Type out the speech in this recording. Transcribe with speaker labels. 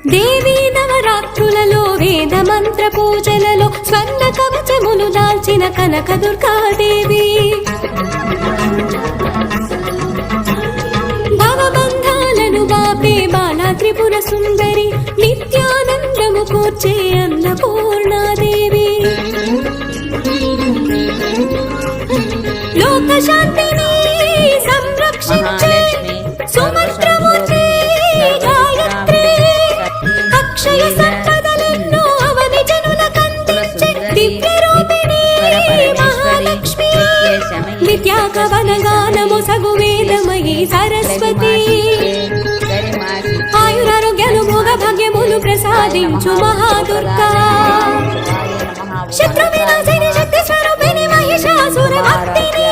Speaker 1: దేవీ నవరాత్రులలో వేద మంత్ర పూజలలో స్వర్ణ కవచములు దాల్చిన కనక దుర్గాదేవి భవబంధాలను బాపే బాలా త్రిపుర సుందరి నిత్యానందము కూర్చే అన్నపూర్ణాదేవి లోక శాంతిని సంరక్షించే సుమంత్రమూర్తి గాయత్రి అక్షయ సంపదలెన్నో అవని జనులకందించే దివ్య రూపిణి మహాలక్ష్మి విద్యాకవన గానము సగు వేదమయీ సరస్వతి ఆయురారోగ్యాలు భోగ భాగ్యములు ప్రసాదించు మహాదుర్గా శత్రు వినాశిని శక్తి స్వరూపిణి మహిషాసుర భక్తిని